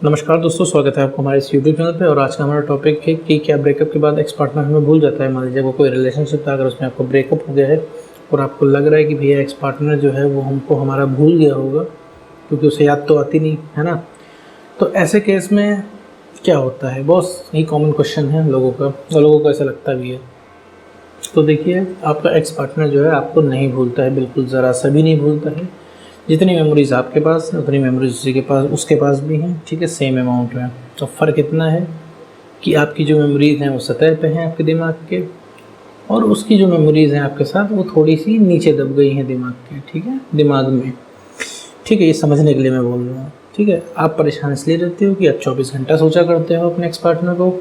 नमस्कार दोस्तों, स्वागत है आपको हमारे इस यूट्यूब चैनल पे। और आज का हमारा टॉपिक है कि क्या ब्रेकअप के बाद एक्स पार्टनर हमें भूल जाता है। मान लीजिए वो कोई रिलेशनशिप था, अगर उसमें आपको ब्रेकअप हो गया है और आपको लग रहा है कि भैया एक्स पार्टनर जो है वो हमको हमारा भूल गया होगा, क्योंकि उसे याद तो आती नहीं है ना। तो ऐसे केस में क्या होता है, बहुत ही कॉमन क्वेश्चन है लोगों का, और लोगों को ऐसा लगता भी है। तो देखिए, आपका एक्स पार्टनर जो है आपको नहीं भूलता है, बिल्कुल ज़रा सा भी नहीं भूलता है। जितनी मेमोरीज़ आपके पास है उतनी मेमोरीज उसी के पास उसके पास भी हैं, ठीक है, सेम अमाउंट में। तो फ़र्क इतना है कि आपकी जो मेमोरीज़ हैं वो सतह पे हैं आपके दिमाग के, और उसकी जो मेमोरीज़ हैं आपके साथ वो थोड़ी सी नीचे दब गई हैं दिमाग के, ठीक है, दिमाग में। ठीक है, ये समझने के लिए मैं बोल रहा हूँ। ठीक है, आप परेशान इसलिए रहते हो कि आप 24 घंटा सोचा करते हो अपने एक्स पार्टनर को,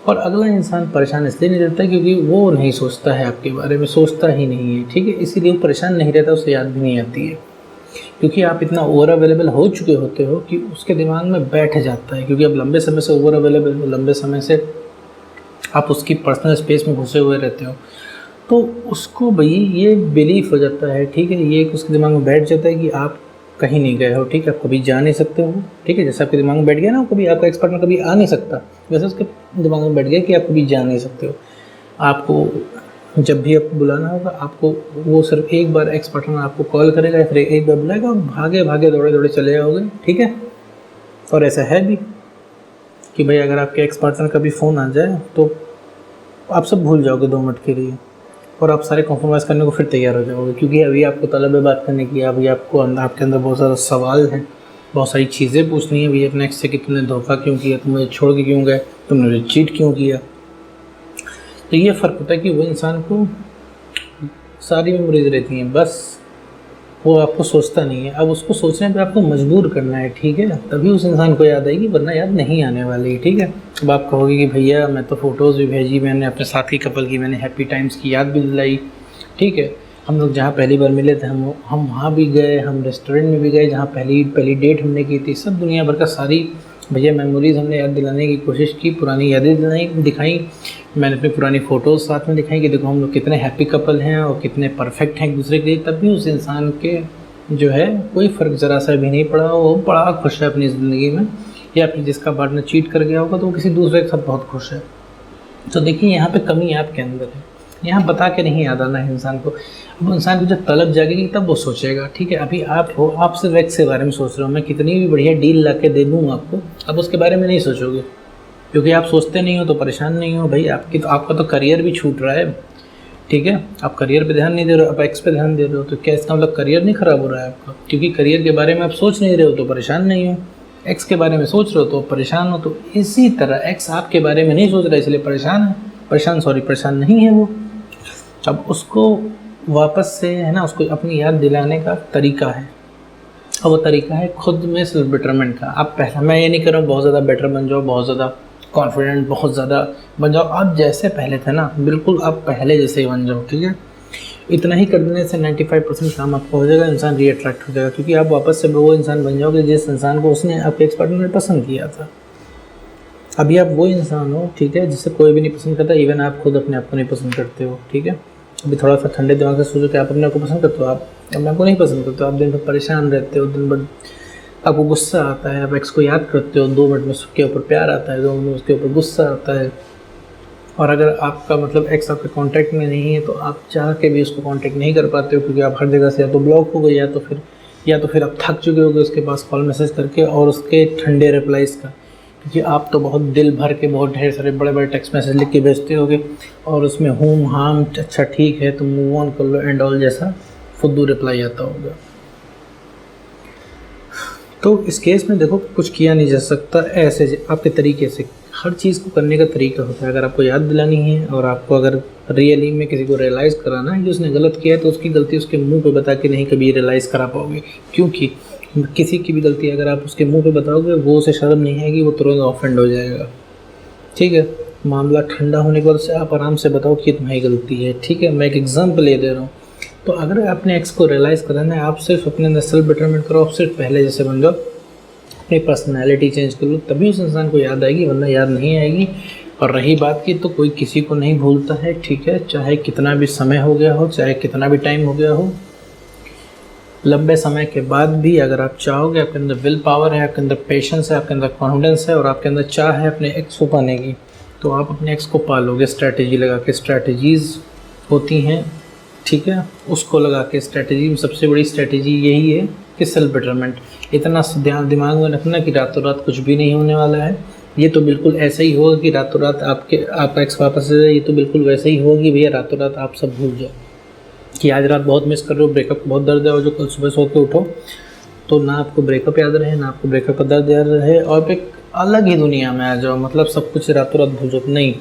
और अगला इंसान परेशान इसलिए नहीं रहता क्योंकि वो नहीं सोचता है आपके बारे में, सोचता ही नहीं है। ठीक है, इसीलिए वो परेशान नहीं रहता, उसे याद भी नहीं आती है, क्योंकि आप इतना ओवर अवेलेबल हो चुके होते हो कि उसके दिमाग में बैठ जाता है। क्योंकि अब लंबे समय से ओवर अवेलेबल हो, लंबे समय से आप उसकी पर्सनल स्पेस में घुसे हुए रहते हो, तो उसको भाई ये बिलीफ हो जाता है, ठीक है, ये उसके दिमाग में बैठ जाता है कि आप कहीं नहीं गए हो, ठीक है, आप कभी जा नहीं सकते हो। ठीक है, जैसे आपके दिमाग में बैठ गया ना, कभी आपका एक्स पार्टनर कभी आ नहीं सकता, वैसे उसके दिमाग में बैठ गया कि आप कभी जा नहीं सकते हो। आपको जब भी आपको बुलाना होगा, आपको वो सिर्फ एक बार एक्स पार्टनर आपको कॉल करेगा या फिर एक बार बुलाएगा और भागे भागे दौड़े दौड़े चले जाओगे। ठीक है, और ऐसा है भी कि भाई अगर आपके एक्स पार्टनर का भी फ़ोन आ जाए तो आप सब भूल जाओगे 2 मिनट के लिए, और आप सारे कॉम्प्रोमाइज़ करने को फिर तैयार हो जाओगे, क्योंकि अभी आपको तलब है बात करने की, अभी आपको आपके अंदर बहुत ज़्यादा सवाल हैं, बहुत सारी चीज़ें पूछनी है। भैया अपने एक्स से कि तुमने धोखा क्यों किया, तुम मुझे छोड़ के क्यों गए, तुमने मुझे चीट क्यों किया। तो ये फ़र्क होता है कि वो इंसान को सारी मेमोरीज रहती हैं, बस वो आपको सोचता नहीं है। अब उसको सोचने पे आपको मजबूर करना है, ठीक है, तभी उस इंसान को याद आएगी, वरना याद नहीं आने वाली। ठीक है, अब आप कहोगे कि भैया मैं तो फ़ोटोज़ भी भेजी, मैंने अपने साथी कपल की, मैंने हैप्पी टाइम्स की याद भी दिलाई। ठीक है, हम लोग जहाँ पहली बार मिले थे हम वहाँ भी गए, हम रेस्टोरेंट में भी गए जहाँ पहली डेट हमने की थी। सब दुनिया भर का सारी भैया मेमोरीज़ हमने याद दिलाने की कोशिश की, पुरानी यादें दिखाई। मैंने अपनी पुरानी फ़ोटोज़ साथ में दिखाई कि देखो हम लोग कितने हैप्पी कपल हैं और कितने परफेक्ट हैं एक दूसरे के लिए। तब भी उस इंसान के जो है कोई फ़र्क ज़रा सा भी नहीं पड़ा, वो बड़ा खुश है अपनी ज़िंदगी में। या फिर जिसका पार्टनर चीट कर गया होगा तो वो किसी दूसरे के साथ बहुत खुश है। तो देखिए, यहाँ पे कमी आपके अंदर है, यहाँ बता के नहीं याद आना है इंसान को। अब इंसान को जब तलब जागेगी तब वो सोचेगा। ठीक है, अभी आप हो, आप सिर्फ एक्स के बारे में सोच रहे हो, मैं कितनी भी बढ़िया डील ला के दे दूँ आपको, अब उसके बारे में नहीं सोचोगे, क्योंकि आप सोचते नहीं हो तो परेशान नहीं हो। भाई आपका तो करियर भी छूट रहा है। ठीक है, आप करियर पे ध्यान नहीं दे रहे हो, आप एक्स पे ध्यान दे रहे हो, तो क्या इसका मतलब करियर नहीं ख़राब हो रहा है आपका? क्योंकि करियर के बारे में आप सोच नहीं रहे हो तो परेशान नहीं हो, एक्स के बारे में सोच रहे हो तो परेशान हो। तो इसी तरह एक्स आपके बारे में नहीं सोच रहा है इसलिए परेशान नहीं है वो। अब उसको वापस से है ना, उसको अपनी याद दिलाने का तरीका है, और वो तरीका है खुद में सेल्फ बेटरमेंट का। आप पहला, मैं ये नहीं कर रहा हूँ बहुत ज़्यादा बेटर बन जाओ, बहुत ज़्यादा कॉन्फिडेंट बहुत ज़्यादा बन जाओ, आप जैसे पहले थे ना बिल्कुल आप पहले जैसे ही बन जाओ। ठीक है, इतना ही कर देने से 95% काम आपका हो जाएगा, इंसान रीअट्रैक्ट हो जाएगा, क्योंकि आप वापस से वो इंसान बन जाओगे जिस इंसान को उसने आपके एक्स पार्टनर ने पसंद किया था। अभी आप वो इंसान हो, ठीक है, जिसे कोई भी नहीं पसंद करता, इवन आप खुद अपने आप को नहीं पसंद करते हो। ठीक है, अभी थोड़ा सा ठंडे दिमाग से सोचो कि आप अपने आप को पसंद करते हो, आप अपने आप को नहीं पसंद करते हो। आप दिन भर परेशान रहते हो, दिन भर आपको गुस्सा आता है, आप एक्स को याद करते हो, 2 मिनट में उसके ऊपर प्यार आता है, 2 मिनट में उसके ऊपर गुस्सा आता है। और अगर आपका मतलब एक्स आपके कांटेक्ट में नहीं है तो आप चाह के भी उसको कांटेक्ट नहीं कर पाते हो, क्योंकि आप हर जगह से या तो ब्लॉक हो गए या तो फिर आप थक चुके होगे उसके पास कॉल मैसेज करके और उसके ठंडे रिप्लाइज़ का, क्योंकि आप तो बहुत दिल भर के बहुत ढेर सारे बड़े बड़े टेक्स्ट मैसेज लिख के भेजते होगे और उसमें हूम हाम अच्छा ठीक है तुम मूव ऑन कर लो एंड ऑल जैसा फुद्दू रिप्लाई आता होगा। तो इस केस में देखो कुछ किया नहीं जा सकता, ऐसे आपके तरीके से हर चीज़ को करने का तरीका होता है। अगर आपको याद दिलानी है और आपको अगर रियली में किसी को रियलाइज़ कराना है कि उसने गलत किया है, तो उसकी गलती उसके मुंह पे बता के नहीं कभी रियलाइज़ करा पाओगे, क्योंकि किसी की भी गलती अगर आप उसके मुंह पे बताओगे वो उसे शर्म नहीं आएगी, वो तुरंत ऑफेंड हो जाएगा। ठीक है, मामला ठंडा होने के बाद से आप आराम से बताओ कि तुम्हारी गलती है। ठीक है, मैं एक एग्जाम्पल ले दे रहा हूँ। तो अगर अपने एक्स को रियलाइज़ कराना है, आप सिर्फ अपने अंदर सेल्फ बेटरमेंट करो, आप सिर्फ पहले जैसे बन जाओ, अपनी पर्सनैलिटी चेंज कर लो, तभी उस इंसान को याद आएगी, वरना याद नहीं आएगी। और रही बात की, तो कोई किसी को नहीं भूलता है, ठीक है, चाहे कितना भी समय हो गया हो, चाहे कितना भी टाइम हो गया हो। लंबे समय के बाद भी अगर आप चाहोगे, आपके अंदर विल पावर है, आपके अंदर पेशेंस है, आपके अंदर कॉन्फिडेंस है और आपके अंदर चाह है अपने एक्स को पाने की, तो आप अपने एक्स को पालोगे स्ट्रैटेजी लगा के। स्ट्रैटेजीज़ होती हैं, ठीक है, उसको लगा के। स्ट्रैटेजी में सबसे बड़ी स्ट्रैटेजी यही है कि सेल्फ बेटरमेंट। इतना दिमाग में रखना कि रातों रात कुछ भी नहीं होने वाला है। ये तो बिल्कुल ऐसा ही होगा कि रातों रात आपका एक्स वापस आ जाए। ये तो बिल्कुल वैसा ही होगा कि भैया रातों रात आप सब भूल जाओ कि आज रात बहुत मिस कर रहे हो, ब्रेकअप को बहुत दर्द है, और जो कल सुबह सो के उठो तो ना आपको ब्रेकअप याद रहे, ना आपको ब्रेकअप का दर्द याद रहे, और एक अलग ही दुनिया में आ जाओ, मतलब सब कुछ रातों रात भूल जाओ। नहीं,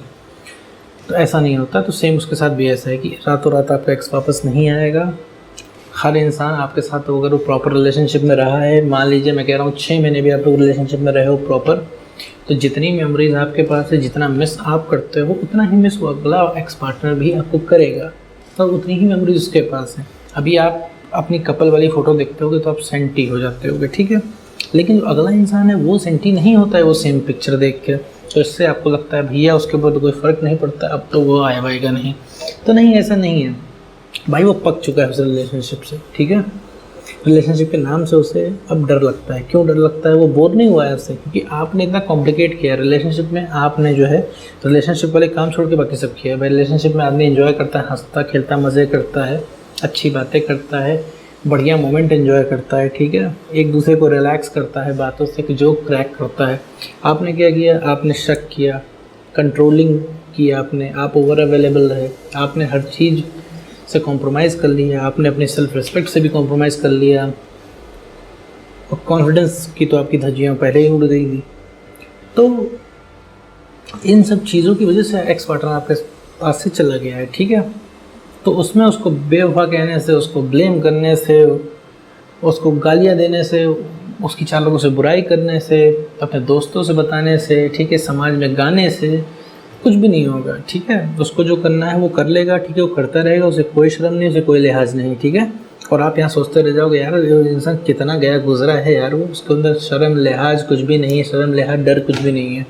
तो ऐसा नहीं होता। तो सेम उसके साथ भी ऐसा है कि रातों रात आपका एक्स वापस नहीं आएगा। हर इंसान आपके साथ अगर वो प्रॉपर रिलेशनशिप में रहा है, मान लीजिए मैं कह रहा हूँ 6 महीने भी आप लोग रिलेशनशिप में रहे हो प्रॉपर, तो जितनी मेमोरीज आपके पास है, जितना मिस आप करते हो, उतना ही मिस वो अगला एक्स पार्टनर भी आपको करेगा, तो उतनी ही मेमोरीज उसके पास है। अभी आप अपनी कपल वाली फ़ोटो देखते होगे तो आप सेंटी हो जाते होगे, ठीक है, लेकिन जो अगला इंसान है वो सेंटी नहीं होता है वो सेम पिक्चर देख के। तो इससे आपको लगता है भैया उसके ऊपर तो कोई फ़र्क नहीं पड़ता, अब तो वो आएगा नहीं। तो नहीं, ऐसा नहीं है भाई, वो पक चुका है उस रिलेशनशिप से, ठीक है। रिलेशनशिप के नाम से उसे अब डर लगता है। क्यों डर लगता है? वो बोर नहीं हुआ है उससे, क्योंकि आपने इतना कॉम्प्लिकेट किया है रिलेशनशिप में। आपने जो है रिलेशनशिप वाले काम छोड़ के बाकी सब किया है भाई। रिलेशनशिप में आदमी एंजॉय करता है, हंसता खेलता मज़े करता है, अच्छी बातें करता है, बढ़िया मोमेंट एंजॉय करता है, ठीक है, एक दूसरे को रिलैक्स करता है, बातों से एक जोक क्रैक करता है। आपने क्या किया? आपने शक किया, कंट्रोलिंग किया, आप ओवर अवेलेबल रहे, आपने हर चीज़ से कॉम्प्रोमाइज़ कर लिया, आपने अपने सेल्फ रिस्पेक्ट से भी कॉम्प्रोमाइज़ कर लिया, और कॉन्फिडेंस की तो आपकी धज्जियाँ पहले ही उड़ गई थी। तो इन सब चीज़ों की वजह से एक्स पार्टनर आपके पास से चला गया है, ठीक है। तो उसमें उसको बेवफा कहने से, उसको ब्लेम करने से, उसको गालियाँ देने से, उसकी चालों से बुराई करने से, अपने दोस्तों से बताने से, ठीक है, समाज में गाने से कुछ भी नहीं होगा, ठीक है। उसको जो करना है वो कर लेगा, ठीक है, वो करता रहेगा, उसे कोई शर्म नहीं, उसे कोई लिहाज नहीं, ठीक है। और आप यहाँ सोचते रह जाओगे यार ये इंसान कितना गया गुजरा है यार, वो उसके अंदर शर्म लिहाज कुछ भी नहीं है, शर्म लिहाज डर कुछ भी नहीं है।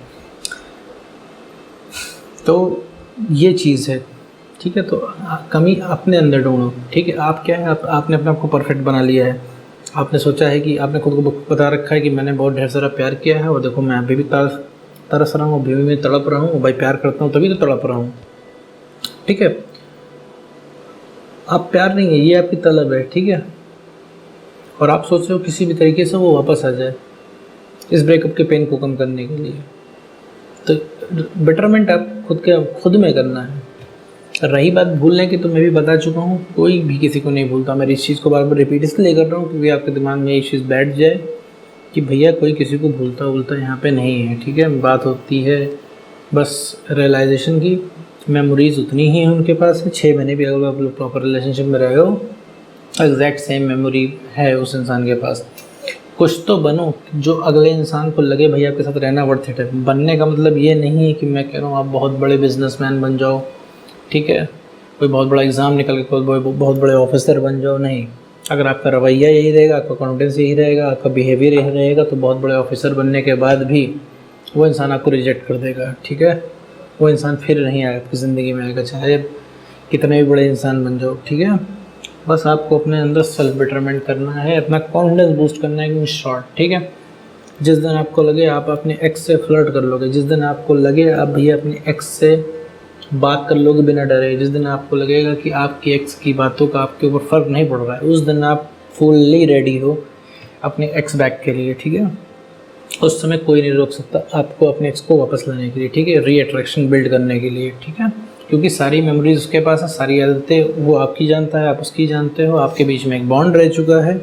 तो ये चीज़ है, ठीक है। तो कमी अपने अंदर ढूंढो, ठीक है। आप क्या है, आपने अपने आप को परफेक्ट बना लिया है। आपने सोचा है कि आपने खुद को बता रखा है कि मैंने बहुत ढेर सारा प्यार किया है, और देखो मैं अभी भी तरस रहा हूँ, अभी भी मैं तड़प रहा हूँ भाई, प्यार करता हूँ तभी तो तड़प रहा हूँ, ठीक है। आप प्यार नहीं है, ये आपकी तलब है, ठीक है। और आप सोच रहे हो किसी भी तरीके से वो वापस आ जाए इस ब्रेकअप के पेन को कम करने के लिए। तो बेटरमेंट आप खुद में करना है। रही बात भूलने की, तो मैं भी बता चुका हूँ, कोई भी किसी को नहीं भूलता। मैं इस चीज़ को बार बार रिपीट इसलिए कर रहा हूँ क्योंकि आपके दिमाग में ये चीज़ बैठ जाए कि भैया कोई किसी को भूलता यहाँ पे नहीं है, ठीक है। बात होती है बस रियलाइजेशन की। मेमोरीज़ उतनी ही है उनके पास है। 6 महीने भी अगर आप लोग प्रॉपर रिलेशनशिप में रहे हो, एग्जैक्ट सेम मेमोरी है उस इंसान के पास। कुछ तो बनो जो अगले इंसान को लगे भैया आपके साथ रहना वर्थ इट है। बनने का मतलब ये नहीं है कि मैं कह रहा हूँ आप बहुत बड़े बिजनेसमैन बन जाओ, ठीक है, कोई बहुत बड़ा एग्ज़ाम निकल के कोई बहुत बड़े ऑफिसर बन जाओ, नहीं। अगर आपका रवैया यही रहेगा, आपका कॉन्फिडेंस यही रहेगा, आपका बिहेवियर यही रहेगा, तो बहुत बड़े ऑफिसर बनने के बाद भी वो इंसान आपको रिजेक्ट कर देगा, ठीक है। वो इंसान फिर नहीं आएगा आपकी ज़िंदगी में आएगा, चाहे कितने भी बड़े इंसान बन जाओ, ठीक है। बस आपको अपने अंदर सेल्फ बेटरमेंट करना है, अपना कॉन्फिडेंस बूस्ट करना है, इन शॉर्ट, ठीक है। जिस दिन आपको लगे आप अपने एक्स से फ्लर्ट कर लोगे, जिस दिन आपको लगे आप भैया अपने एक्स से बात कर लोगे बिना डरे, जिस दिन आपको लगेगा कि आपकी एक्स की बातों का आपके ऊपर फ़र्क नहीं पड़ रहा है, उस दिन आप फुल्ली रेडी हो अपने एक्स बैक के लिए, ठीक है। उस समय कोई नहीं रोक सकता आपको अपने एक्स को वापस लाने के लिए, ठीक है, री अट्रैक्शन बिल्ड करने के लिए, ठीक है। क्योंकि सारी मेमोरीज उसके पास है, सारी आदतें वो आपकी जानता है, आप उसकी जानते हो, आपके बीच में एक बॉन्ड रह चुका है,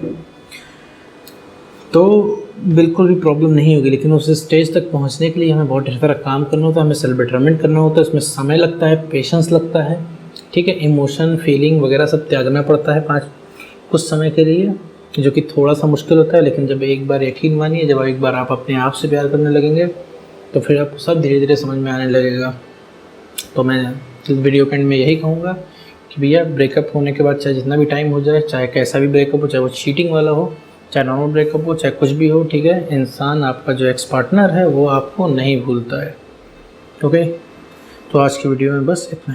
तो बिल्कुल भी प्रॉब्लम नहीं होगी। लेकिन उस स्टेज तक पहुंचने के लिए हमें बहुत ढेर सारा काम करना होता है, हमें सेल्फ बेटरमेंट करना होता है, उसमें समय लगता है, पेशेंस लगता है, ठीक है, इमोशन फीलिंग वगैरह सब त्यागना पड़ता है कुछ समय के लिए, जो कि थोड़ा सा मुश्किल होता है। लेकिन जब एक बार यकीन मानिए, जब एक बार आप अपने आप से प्यार करने लगेंगे तो फिर आपको सब धीरे धीरे समझ में आने लगेगा। तो मैं इस वीडियो के एंड में यही कहूँगा कि भैया ब्रेकअप होने के बाद चाहे जितना भी टाइम हो जाए, चाहे कैसा भी ब्रेकअप हो, चाहे वो चीटिंग वाला हो, चाहे नॉर्मल ब्रेकअप हो, चाहे कुछ भी हो, ठीक है, इंसान आपका जो एक्स पार्टनर है वो आपको नहीं भूलता है, ओके। तो आज की वीडियो में बस इतना।